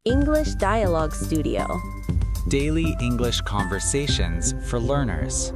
English Dialogue Studio. Daily English conversations for learners.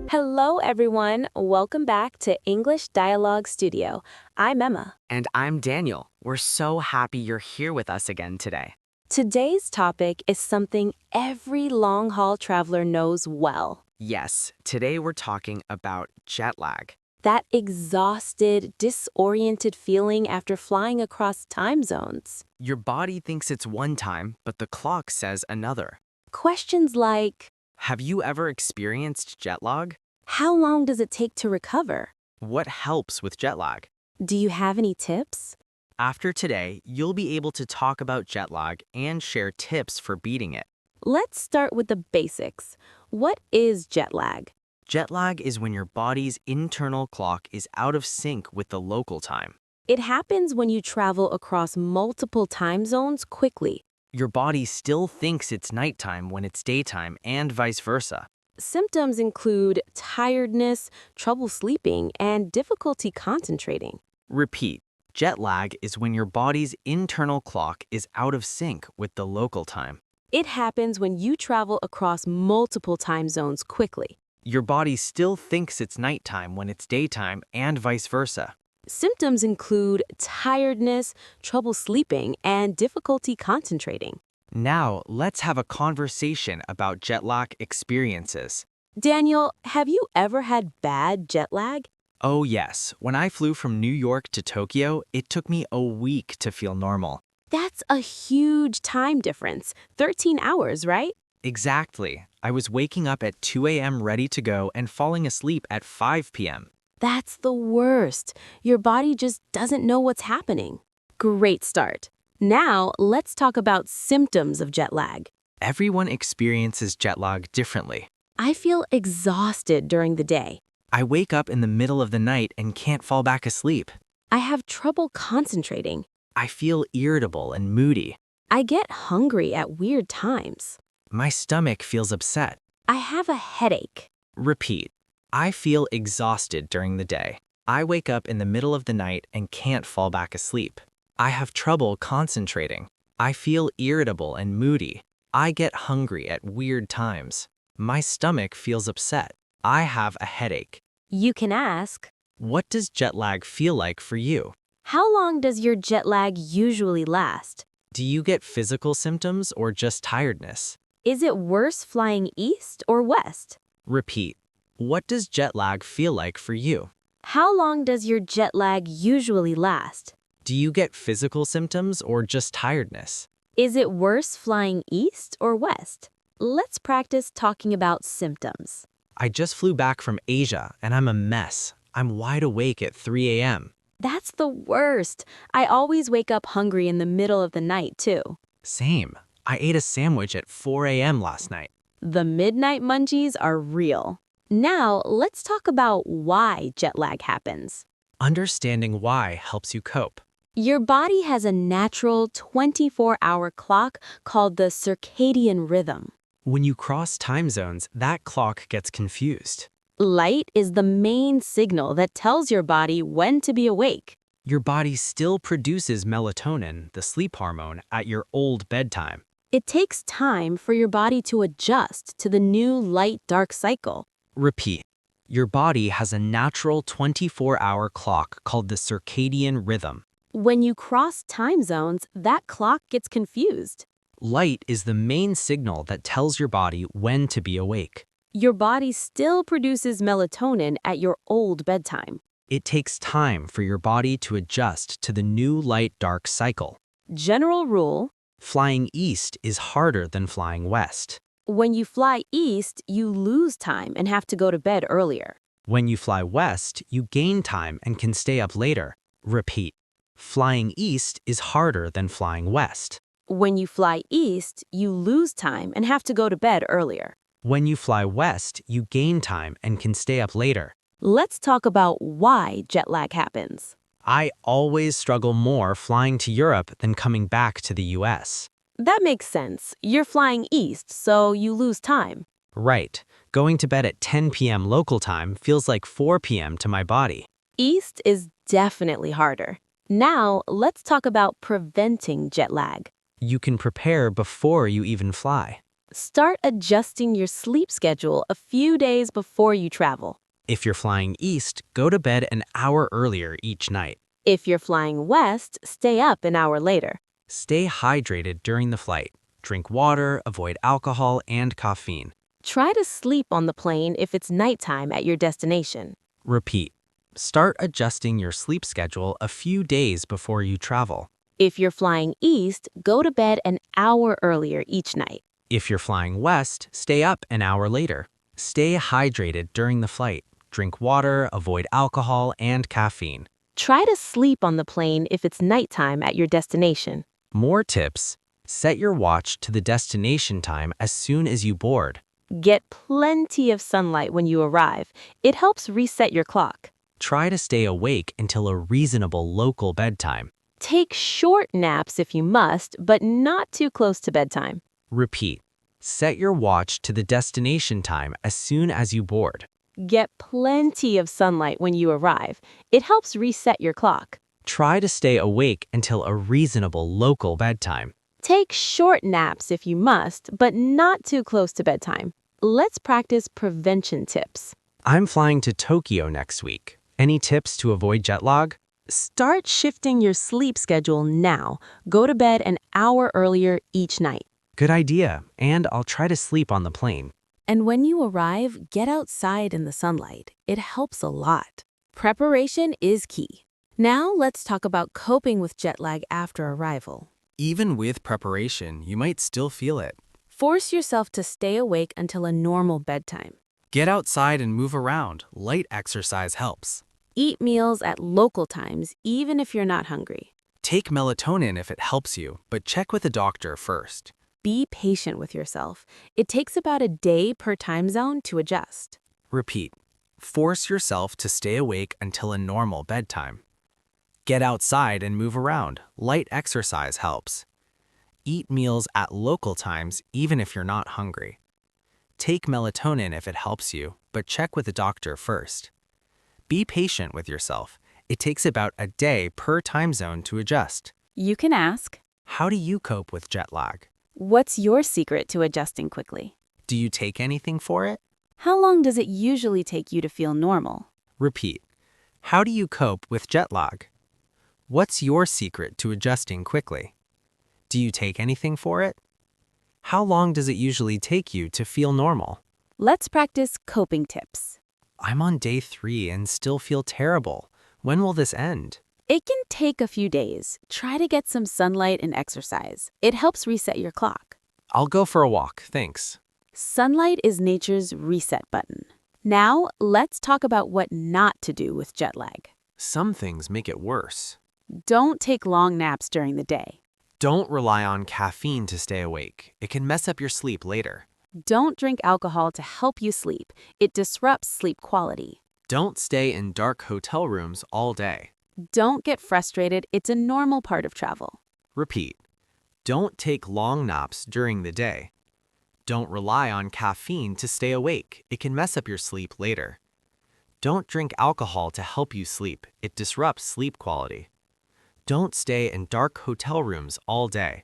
Hello, everyone. Welcome back to English Dialogue Studio. I'm Emma. And I'm Daniel. We're so happy you're here with us again today. Today's topic is something every long-haul traveler knows well. Yes, today we're talking about jet lag. That exhausted, disoriented feeling after flying across time zones. Your body thinks it's one time, but the clock says another. Questions like, Have you ever experienced jet lag? how long does it take to recover? What helps with jet lag? Do you have any tips? After today, you'll be able to talk about jet lag and share tips for beating it. Let's start with the basics. What is jet lag? Jet lag is when your body's internal clock is out of sync with the local time. It happens when you travel across multiple time zones quickly. Your body still thinks it's nighttime when it's daytime and vice versa. Symptoms include tiredness, trouble sleeping, and difficulty concentrating. Repeat. Jet lag is when your body's internal clock is out of sync with the local time. It happens when you travel across multiple time zones quickly. Your body still thinks it's nighttime when it's daytime and vice versa. Symptoms include tiredness, trouble sleeping, and difficulty concentrating. Now, let's have a conversation about jet lag experiences. Daniel, have you ever had bad jet lag? Oh yes, when I flew from New York to Tokyo, it took me a week to feel normal. That's a huge time difference. 13 hours, right? Exactly. I was waking up at 2 a.m. ready to go and falling asleep at 5 p.m. That's the worst. Your body just doesn't know what's happening. Great start. Now, let's talk about symptoms of jet lag. Everyone experiences jet lag differently. I feel exhausted during the day. I wake up in the middle of the night and can't fall back asleep. I have trouble concentrating. I feel irritable and moody. I get hungry at weird times. My stomach feels upset. I have a headache. Repeat. I feel exhausted during the day. I wake up in the middle of the night and can't fall back asleep. I have trouble concentrating. I feel irritable and moody. I get hungry at weird times. My stomach feels upset. I have a headache. You can ask, What does jet lag feel like for you? how long does your jet lag usually last? Do you get physical symptoms or just tiredness? Is it worse flying east or west? Repeat. What does jet lag feel like for you? How long does your jet lag usually last? Do you get physical symptoms or just tiredness? Is it worse flying east or west? Let's practice talking about symptoms. I just flew back from Asia and I'm a mess. I'm wide awake at 3 a.m. That's the worst. I always wake up hungry in the middle of the night, too. Same. I ate a sandwich at 4 a.m. last night. The midnight munchies are real. Now, let's talk about why jet lag happens. Understanding why helps you cope. Your body has a natural 24-hour clock called the circadian rhythm. When you cross time zones, that clock gets confused. Light is the main signal that tells your body when to be awake. Your body still produces melatonin, the sleep hormone, at your old bedtime. It takes time for your body to adjust to the new light-dark cycle. Repeat. Your body has a natural 24-hour clock called the circadian rhythm. When you cross time zones, that clock gets confused. Light is the main signal that tells your body when to be awake. Your body still produces melatonin at your old bedtime. It takes time for your body to adjust to the new light-dark cycle. General rule: Flying east is harder than flying west. when you fly east, you lose time and have to go to bed earlier. When you fly west, you gain time and can stay up later. Repeat. Flying east is harder than flying west. When you fly east, you lose time and have to go to bed earlier. When you fly west, you gain time and can stay up later. Let's talk about why jet lag happens. I always struggle more flying to Europe than coming back to the US. That makes sense. You're flying east, so you lose time. Right. Going to bed at 10 p.m. local time feels like 4 p.m. to my body. East is definitely harder. Now, let's talk about preventing jet lag. You can prepare before you even fly. Start adjusting your sleep schedule a few days before you travel. If you're flying east, go to bed an hour earlier each night. If you're flying west, stay up an hour later. Stay hydrated during the flight. Drink water, avoid alcohol and caffeine. Try to sleep on the plane if it's nighttime at your destination. Repeat. Start adjusting your sleep schedule a few days before you travel. If you're flying east, go to bed an hour earlier each night. If you're flying west, stay up an hour later. Stay hydrated during the flight. Drink water, avoid alcohol and caffeine. Try to sleep on the plane if it's nighttime at your destination. More tips. Set your watch to the destination time as soon as you board. Get plenty of sunlight when you arrive. It helps reset your clock. Try to stay awake until a reasonable local bedtime. Take short naps if you must, but not too close to bedtime. Repeat. Set your watch to the destination time as soon as you board. Get plenty of sunlight when you arrive. It helps reset your clock. Try to stay awake until a reasonable local bedtime. Take short naps if you must, but not too close to bedtime. Let's practice prevention tips. I'm flying to Tokyo next week. Any tips to avoid jet lag? Start shifting your sleep schedule now. Go to bed an hour earlier each night. Good idea, and I'll try to sleep on the plane. And when you arrive, get outside in the sunlight. It helps a lot. Preparation is key. Now let's talk about coping with jet lag after arrival. Even with preparation, you might still feel it. Force yourself to stay awake until a normal bedtime. Get outside and move around. Light exercise helps. Eat meals at local times, even if you're not hungry. Take melatonin if it helps you, but check with a doctor first. Be patient with yourself. It takes about a day per time zone to adjust. Repeat. Force yourself to stay awake until a normal bedtime. Get outside and move around. Light exercise helps. Eat meals at local times even if you're not hungry. Take melatonin if it helps you, but check with a doctor first. Be patient with yourself. It takes about a day per time zone to adjust. You can ask, How do you cope with jet lag? what's your secret to adjusting quickly? Do you take anything for it? How long does it usually take you to feel normal? Repeat. How do you cope with jet lag? What's your secret to adjusting quickly? Do you take anything for it? How long does it usually take you to feel normal? Let's practice coping tips. I'm on day 3 and still feel terrible. When will this end? It can take a few days. Try to get some sunlight and exercise. It helps reset your clock. I'll go for a walk, thanks. Sunlight is nature's reset button. Now, let's talk about what not to do with jet lag. Some things make it worse. Don't take long naps during the day. Don't rely on caffeine to stay awake. It can mess up your sleep later. Don't drink alcohol to help you sleep. It disrupts sleep quality. Don't stay in dark hotel rooms all day. Don't get frustrated. It's a normal part of travel. Repeat. Don't take long naps during the day. Don't rely on caffeine to stay awake. It can mess up your sleep later. Don't drink alcohol to help you sleep. It disrupts sleep quality. Don't stay in dark hotel rooms all day.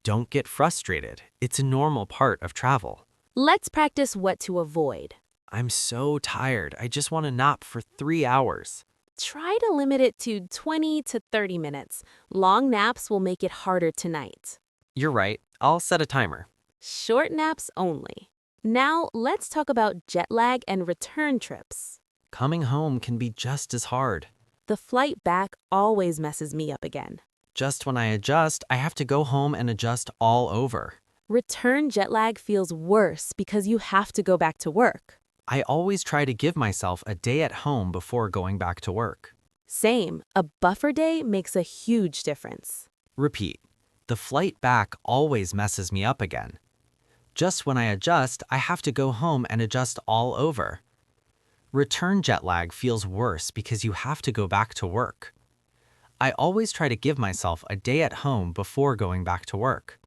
Don't get frustrated. It's a normal part of travel. Let's practice what to avoid. I'm so tired. I just want to nap for 3 hours. Try to limit it to 20 to 30 minutes. Long naps will make it harder tonight. You're right. I'll set a timer. Short naps only. Now, let's talk about jet lag and return trips. Coming home can be just as hard. The flight back always messes me up again. Just when I adjust, I have to go home and adjust all over. Return jet lag feels worse because you have to go back to work. I always try to give myself a day at home before going back to work. Same, a buffer day makes a huge difference. Repeat. The flight back always messes me up again. Just when I adjust, I have to go home and adjust all over. Return jet lag feels worse because you have to go back to work. I always try to give myself a day at home before going back to work.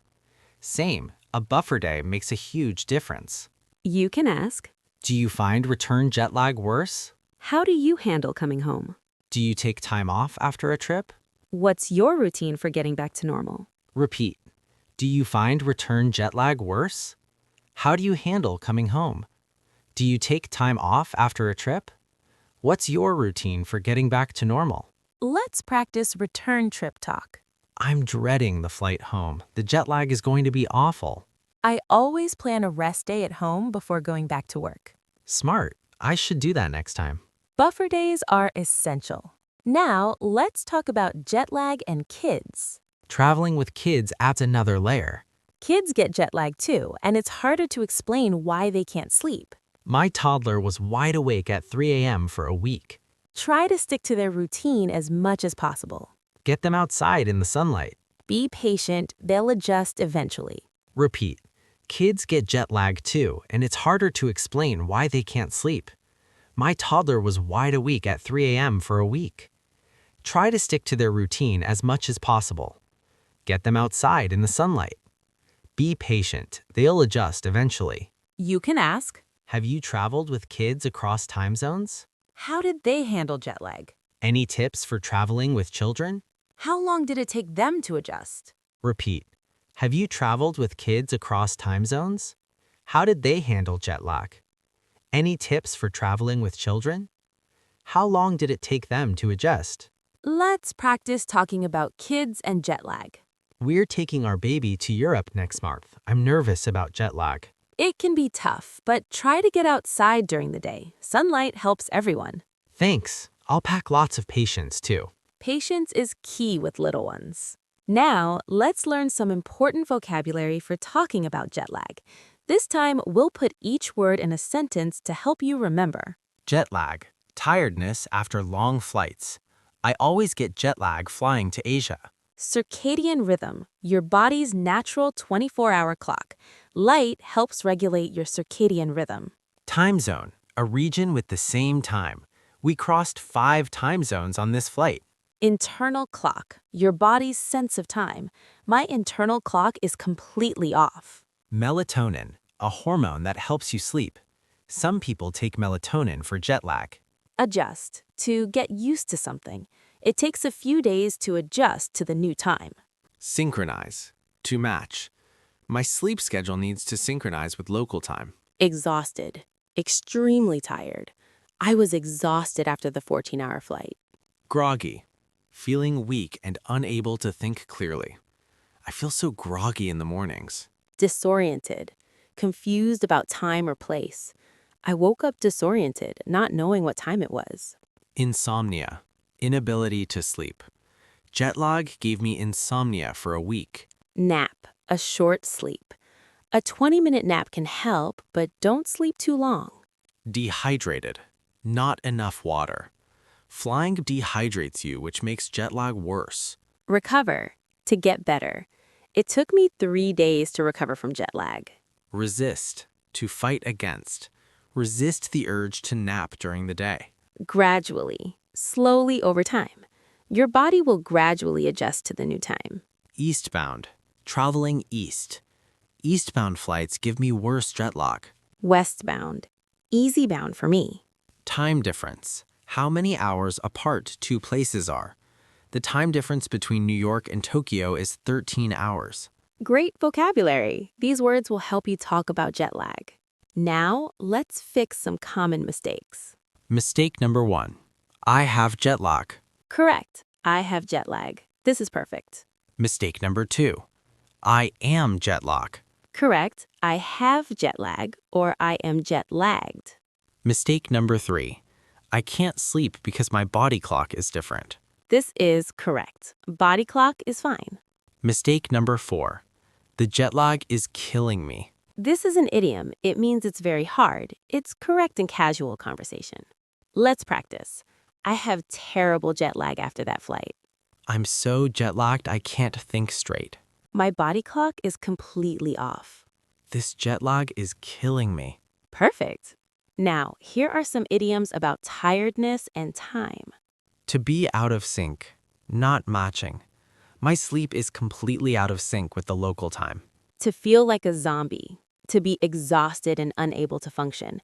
Same, a buffer day makes a huge difference. You can ask, Do you find return jet lag worse? how do you handle coming home? Do you take time off after a trip? What's your routine for getting back to normal? Repeat. Do you find return jet lag worse? How do you handle coming home? Do you take time off after a trip? What's your routine for getting back to normal? Let's practice return trip talk. I'm dreading the flight home. The jet lag is going to be awful. I always plan a rest day at home before going back to work. Smart. I should do that next time. Buffer days are essential. Now, let's talk about jet lag and kids. Traveling with kids adds another layer. Kids get jet lag too, and it's harder to explain why they can't sleep. My toddler was wide awake at 3 a.m. for a week. Try to stick to their routine as much as possible. Get them outside in the sunlight. Be patient, they'll adjust eventually. Repeat. Kids get jet lag too, and it's harder to explain why they can't sleep. My toddler was wide awake at 3 a.m. for a week. Try to stick to their routine as much as possible. Get them outside in the sunlight. Be patient, they'll adjust eventually. You can ask, Have you traveled with kids across time zones? how did they handle jet lag? Any tips for traveling with children? How long did it take them to adjust? Repeat. Have you traveled with kids across time zones? How did they handle jet lag? Any tips for traveling with children? How long did it take them to adjust? Let's practice talking about kids and jet lag. We're taking our baby to Europe next month. I'm nervous about jet lag. It can be tough, but try to get outside during the day. Sunlight helps everyone. Thanks. I'll pack lots of patience too. Patience is key with little ones. Now, let's learn some important vocabulary for talking about jet lag. This time, we'll put each word in a sentence to help you remember. Jet lag, tiredness after long flights. I always get jet lag flying to Asia. Circadian rhythm, your body's natural 24-hour clock. Light helps regulate your circadian rhythm. Time zone, a region with the same time. We crossed 5 time zones on this flight. Internal clock, your body's sense of time. My internal clock is completely off. Melatonin, a hormone that helps you sleep. Some people take melatonin for jet lag. Adjust, to get used to something. It takes a few days to adjust to the new time. Synchronize, to match. My sleep schedule needs to synchronize with local time. Exhausted, extremely tired. I was exhausted after the 14-hour flight. Groggy, feeling weak and unable to think clearly. I feel so groggy in the mornings. Disoriented, confused about time or place. I woke up disoriented, not knowing what time it was. Insomnia, inability to sleep. Jet lag gave me insomnia for a week. Nap, a short sleep. A 20-minute nap can help, but don't sleep too long. Dehydrated, not enough water. Flying dehydrates you, which makes jet lag worse. Recover, to get better. It took me 3 days to recover from jet lag. Resist, to fight against. Resist the urge to nap during the day. Gradually, slowly over time. Your body will gradually adjust to the new time. Eastbound, traveling east. Eastbound flights give me worse jet lag. Westbound, easybound for me. Time difference, how many hours apart 2 places are. The time difference between New York and Tokyo is 13 hours. Great vocabulary. These words will help you talk about jet lag. Now, let's fix some common mistakes. Mistake number 1. I have jet lag. Correct. I have jet lag. This is perfect. Mistake number 2. I am jet lag. Correct. I have jet lag or I am jet lagged. Mistake number 3. I can't sleep because my body clock is different. This is correct. Body clock is fine. Mistake number 4. The jet lag is killing me. This is an idiom. It means it's very hard. It's correct in casual conversation. Let's practice. I have terrible jet lag after that flight. I'm so jet lagged I can't think straight. My body clock is completely off. This jet lag is killing me. Perfect. Now, here are some idioms about tiredness and time. To be out of sync, not matching. My sleep is completely out of sync with the local time. To feel like a zombie. To be exhausted and unable to function.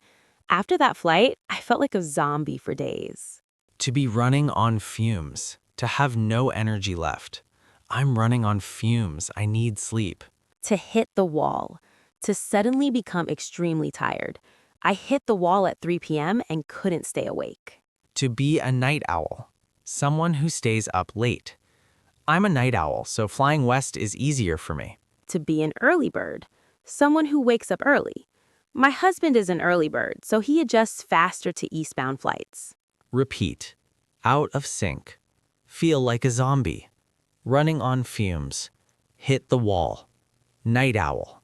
After that flight, I felt like a zombie for days. To be running on fumes. To have no energy left. I'm running on fumes. I need sleep. To hit the wall. To suddenly become extremely tired. I hit the wall at 3 p.m. and couldn't stay awake. To be a night owl, someone who stays up late. I'm a night owl, so flying west is easier for me. To be an early bird. Someone who wakes up early. My husband is an early bird, so he adjusts faster to eastbound flights. Repeat. Out of sync. Feel like a zombie. Running on fumes. Hit the wall. Night owl.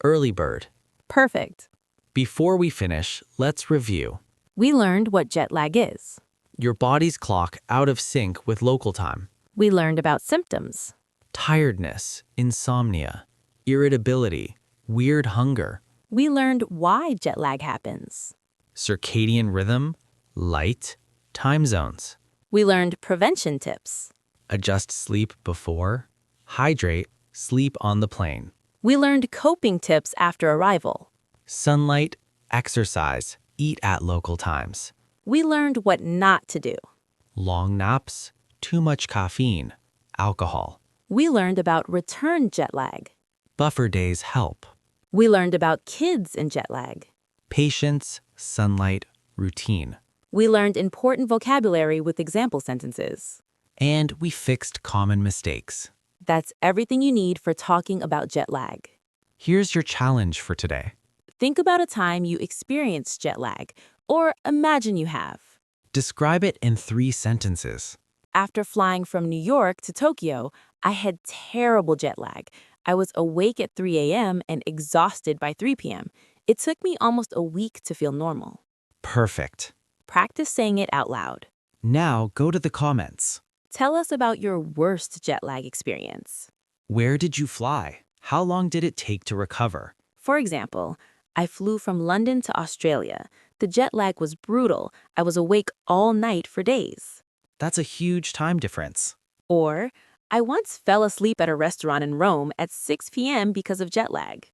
Early bird. Perfect. Before we finish, let's review. We learned what jet lag is. Your body's clock out of sync with local time. We learned about symptoms. Tiredness, insomnia, irritability, weird hunger. We learned why jet lag happens. Circadian rhythm, light, time zones. We learned prevention tips. Adjust sleep before. Hydrate, sleep on the plane. We learned coping tips after arrival. Sunlight, exercise, eat at local times. We learned what not to do. Long naps, too much caffeine, alcohol. We learned about return jet lag. Buffer days help. We learned about kids in jet lag. Patience, sunlight, routine. We learned important vocabulary with example sentences. And we fixed common mistakes. That's everything you need for talking about jet lag. Here's your challenge for today. Think about a time you experienced jet lag, or imagine you have. Describe it in 3 sentences. After flying from New York to Tokyo, I had terrible jet lag. I was awake at 3 a.m. and exhausted by 3 p.m. It took me almost a week to feel normal. Perfect. Practice saying it out loud. Now go to the comments. Tell us about your worst jet lag experience. Where did you fly? How long did it take to recover? For example, I flew from London to Australia. The jet lag was brutal. I was awake all night for days. That's a huge time difference. Or, I once fell asleep at a restaurant in Rome at 6 p.m. because of jet lag.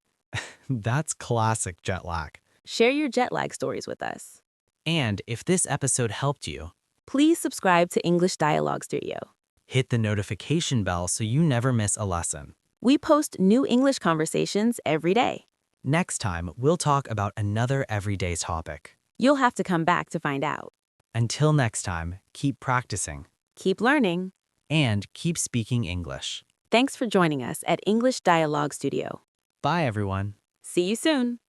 That's classic jet lag. Share your jet lag stories with us. And if this episode helped you, Please subscribe to English Dialogue Studio. hit the notification bell so you never miss a lesson. We post new English conversations every day. Next time, we'll talk about another everyday topic. You'll have to come back to find out. Until next time, keep practicing Keep learning. and keep speaking English. Thanks for joining us at English Dialogue Studio. Bye, everyone. See you soon.